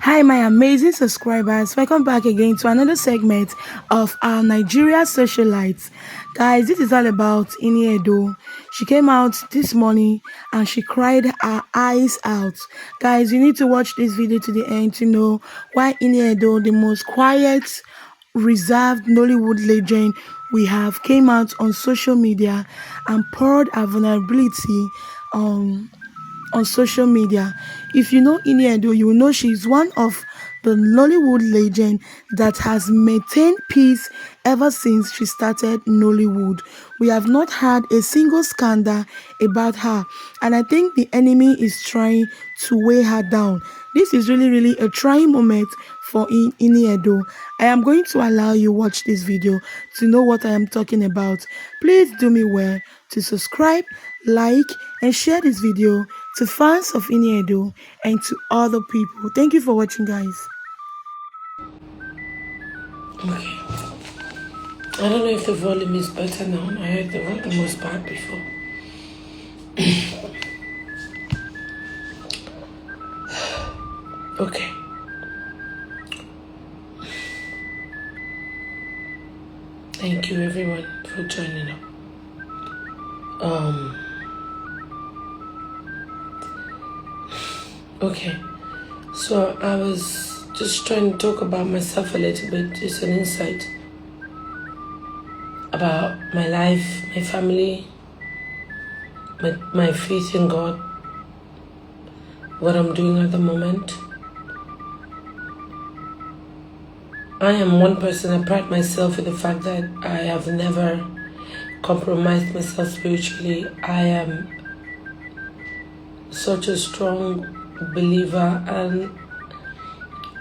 Hi, my amazing subscribers. Welcome back again to another segment of our Nigeria socialites. Guys, this is all about Iniedo. She came out this morning and she cried her eyes out. Guys, you need to watch this video to the end to know why Iniedo, the most quiet, reserved Nollywood legend we have, came out on social media and poured her vulnerability on social media. If you know Iniedo, you will know she's one of the Nollywood legend that has maintained peace ever since she started Nollywood. We have not had a single scandal about her, and I think the enemy is trying to weigh her down. This is really a trying moment for Iniedo. I am going to allow you watch this video to know what I am talking about. Please do me well to subscribe, like, and share this video to fans of Iniedo and to other people. Thank you for watching, guys. Okay. I don't know if the volume is better now. I heard the volume was bad before. Okay. Thank you everyone for joining up. Okay. So I was just trying to talk about myself a little bit, just an insight about my life, my family, my faith in God, what I'm doing at the moment. I am one person. I pride myself in the fact that I have never compromised myself spiritually. I am such a strong believer, and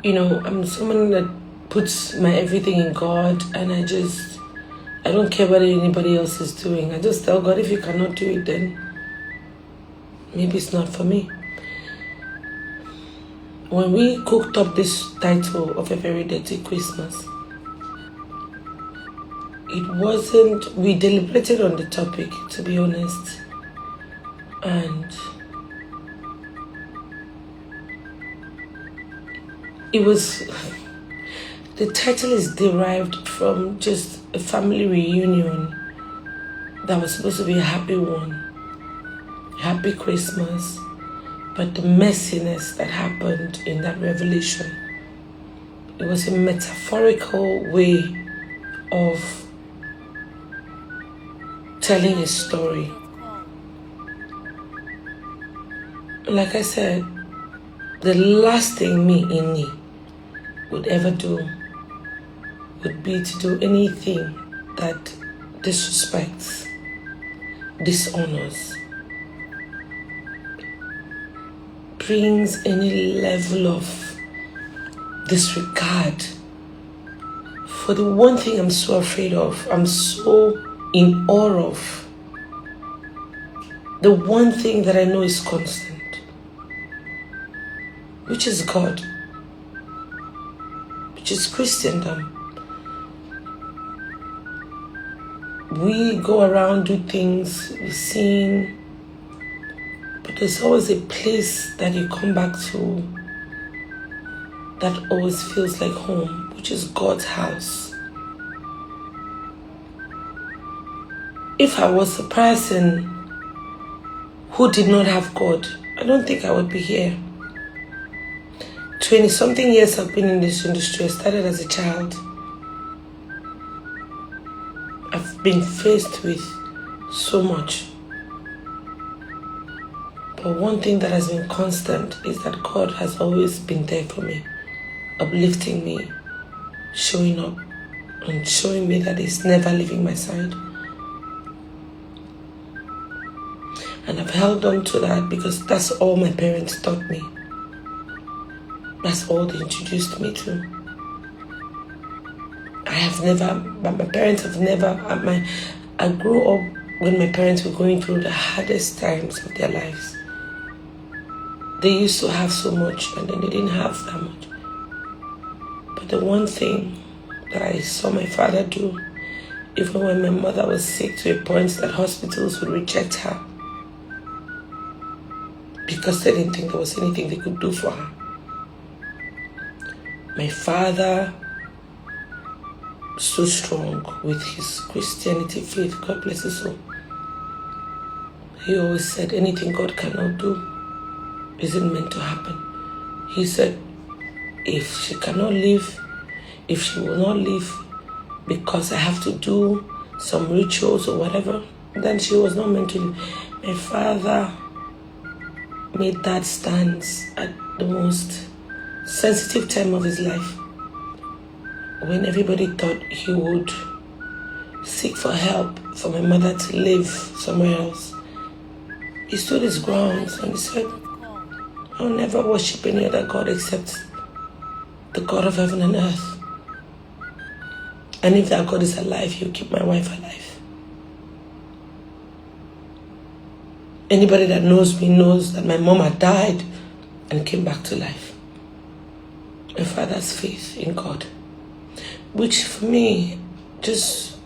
I'm someone that puts my everything in God, and I don't care what anybody else is doing. I just tell God, if you cannot do it, then maybe it's not for me. When we cooked up this title of A Very Dirty Christmas, we deliberated on the topic, to be honest, and the title is derived from just a family reunion that was supposed to be a happy one, happy Christmas, but the messiness that happened in that revelation, it was a metaphorical way of telling a story. Like I said, the last thing me would ever do would be to do anything that disrespects, dishonors, brings any level of disregard for the one thing I'm so afraid of, I'm so in awe of, the one thing that I know is constant, which is God, which is Christendom. We go around, do things, we sing, but there's always a place that you come back to that always feels like home, which is God's house. If I was a person who did not have God, I don't think I would be here. 20-something years I've been in this industry. I started as a child. I've been faced with so much. But one thing that has been constant is that God has always been there for me, uplifting me, showing up, and showing me that He's never leaving my side. And I've held on to that because that's all my parents taught me. That's all they introduced me to. My parents have never, I grew up when my parents were going through the hardest times of their lives. They used to have so much and then they didn't have that much. But the one thing that I saw my father do, even when my mother was sick to a point that hospitals would reject her because they didn't think there was anything they could do for her. My father, so strong with his Christianity faith, God bless his soul. He always said anything God cannot do isn't meant to happen. He said if she cannot leave, if she will not leave because I have to do some rituals or whatever, then she was not meant to leave. My father made that stance at the most sensitive time of his life, when everybody thought he would seek for help for my mother to live somewhere else. He stood his grounds and he said, I'll never worship any other God except the God of heaven and earth. And if that God is alive, he'll keep my wife alive. Anybody that knows me knows that my mom had died and came back to life. My father's faith in God, which for me just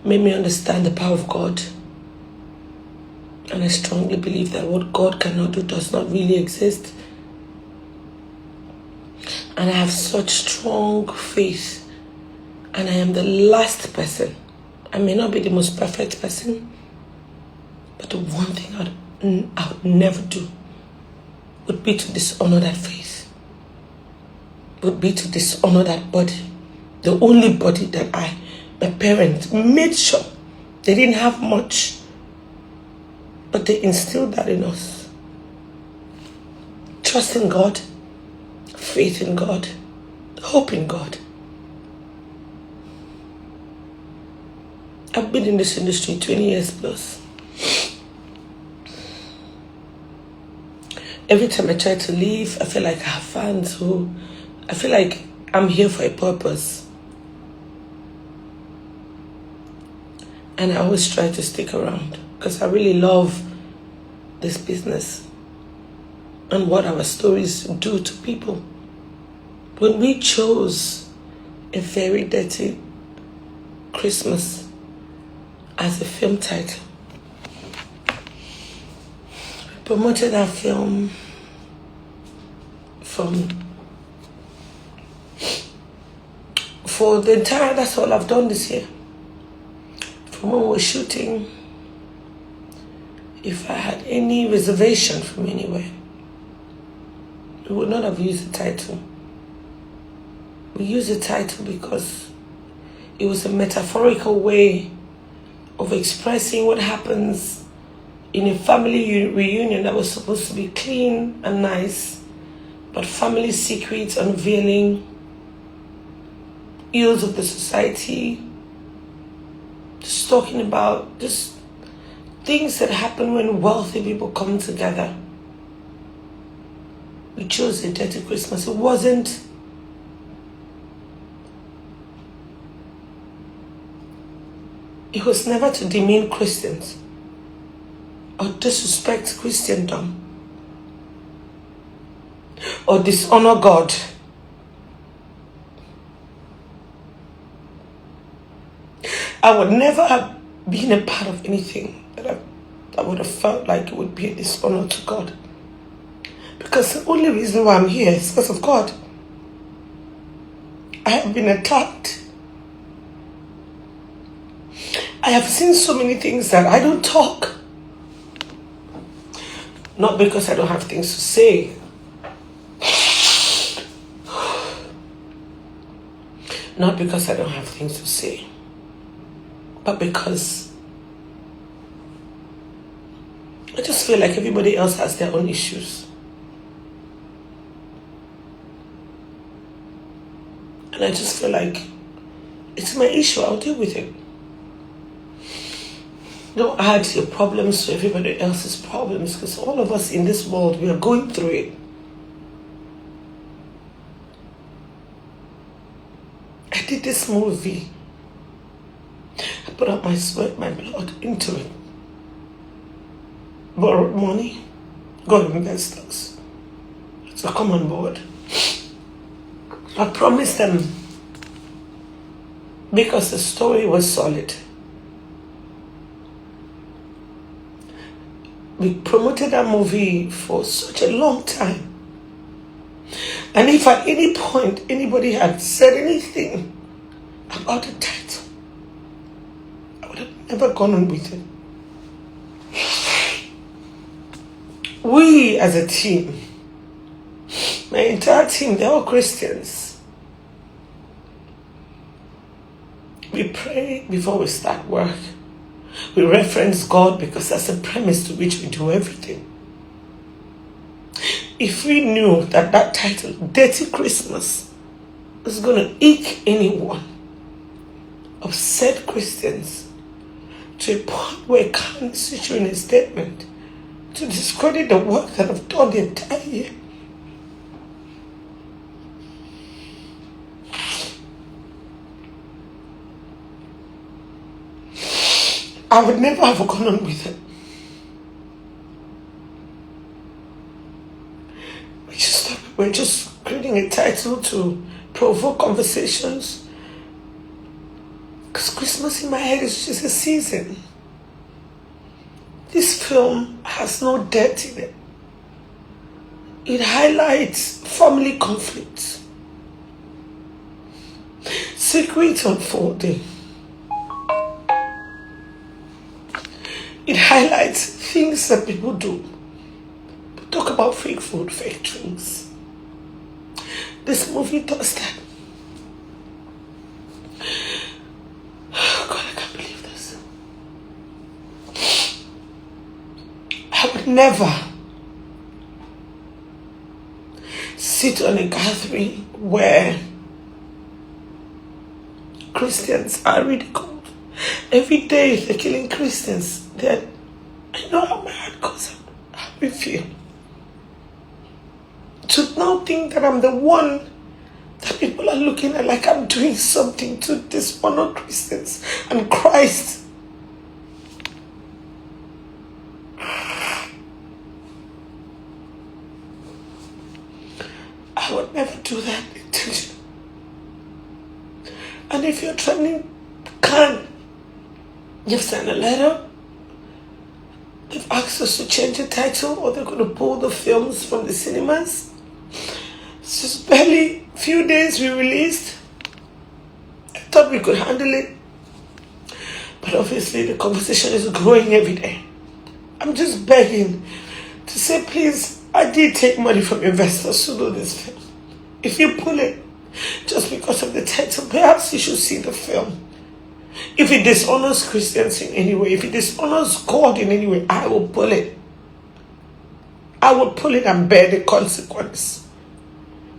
made me understand the power of God. And I strongly believe that what God cannot do does not really exist. And I have such strong faith. And I am the last person. I may not be the most perfect person, but the one thing I would never do would be to dishonor that faith. Would be to dishonor that body. The only body that my parents made sure they didn't have much, but they instilled that in us. Trust in God, faith in God, hope in God. I've been in this industry 20 years plus. Every time I try to leave, I feel like I have fans I feel like I'm here for a purpose. And I always try to stick around because I really love this business and what our stories do to people. When we chose A Very Dirty Christmas as a film title, we promoted that film for the entire, that's all I've done this year. From when we were shooting, if I had any reservation from anywhere, we would not have used the title. We used the title because it was a metaphorical way of expressing what happens in a family reunion that was supposed to be clean and nice, but family secrets unveiling, ills of the society, just talking about just things that happen when wealthy people come together. We chose A Dirty Christmas. It was never to demean Christians or disrespect Christendom or dishonor God. I would never have been a part of anything that I would have felt like it would be a dishonor to God. Because the only reason why I'm here is because of God. I have been attacked. I have seen so many things that I don't talk. Not because I don't have things to say. Not because I don't have things to say. But because I just feel like everybody else has their own issues. And I just feel like it's my issue, I'll deal with it. Don't add your problems to everybody else's problems, because all of us in this world, we are going through it. I did this movie. I put up my sweat, my blood into it. Borrowed money, got investors to come on board. I promised them, because the story was solid. We promoted that movie for such a long time. And if at any point anybody had said anything about the title, I would have never gone on with it. We as a team, my entire team, they're all Christians. We pray before we start work. We reference God because that's the premise to which we do everything. If we knew that that title, Dirty Christmas, was going to eke anyone, upset Christians, to a point where it can't issue in a statement to discredit the work that I've done the entire year, I would never have gone on with it. We're just creating a title to provoke conversations. Because Christmas in my head is just a season. This film has no dirt in it. It highlights family conflicts, secrets unfolding. It highlights things that people do. Talk about fake food, fake drinks. This movie does that. Oh God, I can't believe this. I would never sit on a gathering where Christians are ridiculed. Every day they're killing Christians. I know how my heart goes out, how we feel. To now think that I'm the one that people are looking at like I'm doing something to dishonor Christians and Christ. I would never do that intentionally. And if you're trying, you've sent a letter, they've asked us to change the title, or they're going to pull the films from the cinemas. It's just barely a few days we released. I thought we could handle it. But obviously the conversation is growing every day. I'm just begging to say, please, I did take money from investors to do this film. If you pull it just because of the title, perhaps you should see the film. If it dishonors Christians in any way, if it dishonors God in any way, I will pull it. I will pull it and bear the consequence.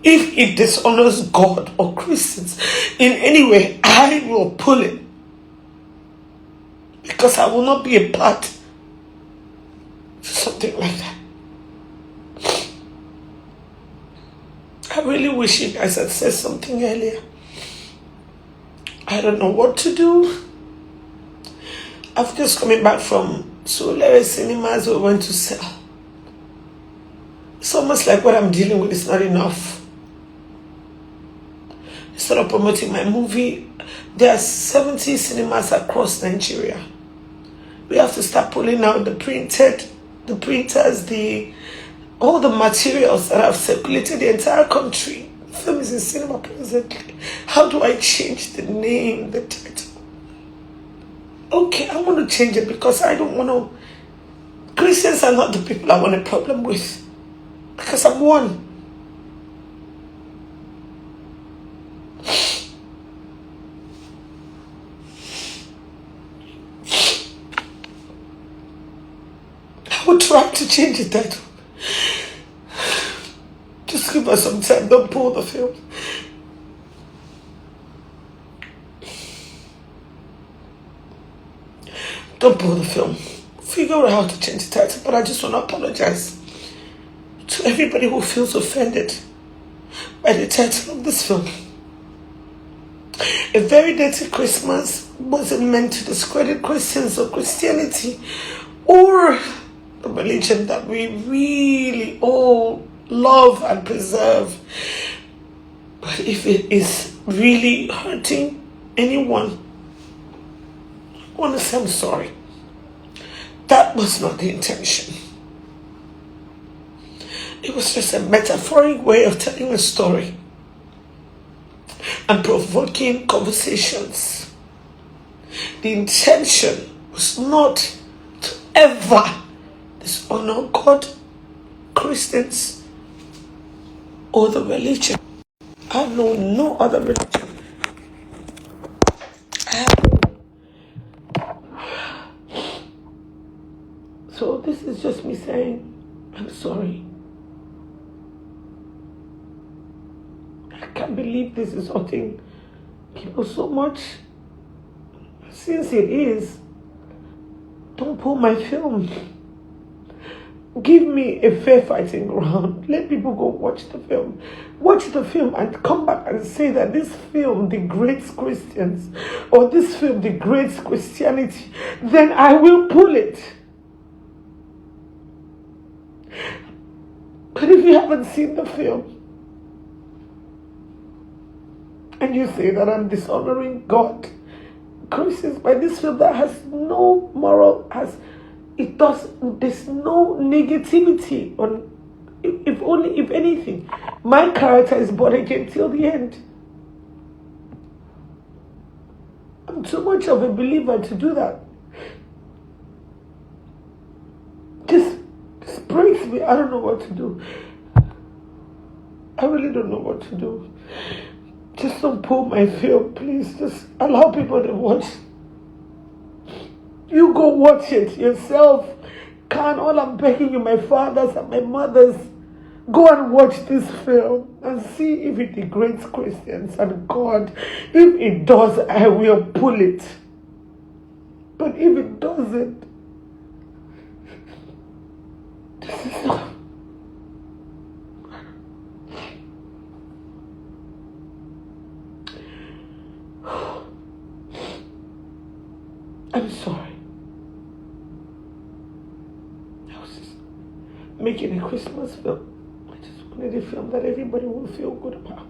If it dishonors God or Christians in any way, I will pull it. Because I will not be a part of something like that. I really wish you guys had said something earlier. I don't know what to do. I've just coming back from Solar Cinemas we went to sell. It's almost like what I'm dealing with is not enough. Instead of promoting my movie, there are 70 cinemas across Nigeria. We have to start pulling out the printers, all the materials that have circulated the entire country. The film is in cinema presently. How do I change the name, the title? Okay, I want to change it because I don't want to. Christians are not the people I want a problem with. Because I'm one. I will try to change the title. Just give us some time. Don't pull the film. Don't pull the film. Figure out how to change the title. But I just want to apologize to everybody who feels offended by the title of this film. A Very Dirty Christmas wasn't meant to discredit Christians or Christianity or the religion that we really all love and preserve. But if it is really hurting anyone, I want to say I'm sorry. That was not the intention. It was just a metaphoric way of telling a story and provoking conversations. The intention was not to ever dishonor God, Christians, or the religion. I know no other religion. So this is just me saying, I'm sorry. I can't believe this is hurting people so much. Since it is, don't pull my film. Give me a fair fighting ground. Let people go watch the film. Watch the film and come back and say that this film degrades Christians or this film degrades Christianity. Then I will pull it. But if you haven't seen the film and you say that I'm dishonoring God, Christians, by this film that has no moral, there's no negativity on, if anything, my character is born again till the end. I'm too much of a believer to do that. This breaks me. I don't know what to do. I really don't know what to do. Just don't pull my film, please. Just allow people to watch. You go watch it yourself. All I'm begging you, my fathers and my mothers, go and watch this film and see if it degrades Christians and God. If it does, I will pull it. But if it doesn't, this is not. I'm sorry. I was just making a Christmas film. I just wanted a film that everybody will feel good about.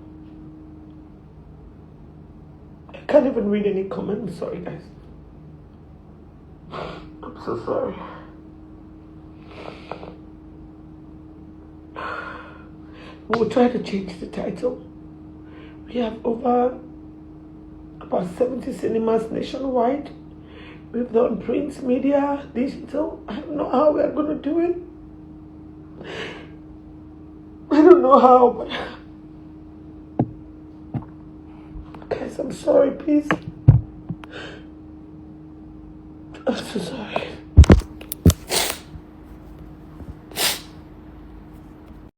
I can't even read any comment. I'm sorry, guys. I'm so sorry. We'll try to change the title. We have over about 70 cinemas nationwide. We've done print, media, digital. I don't know how we're going to do it. I don't know how, but guys, I'm sorry, please. I'm so sorry.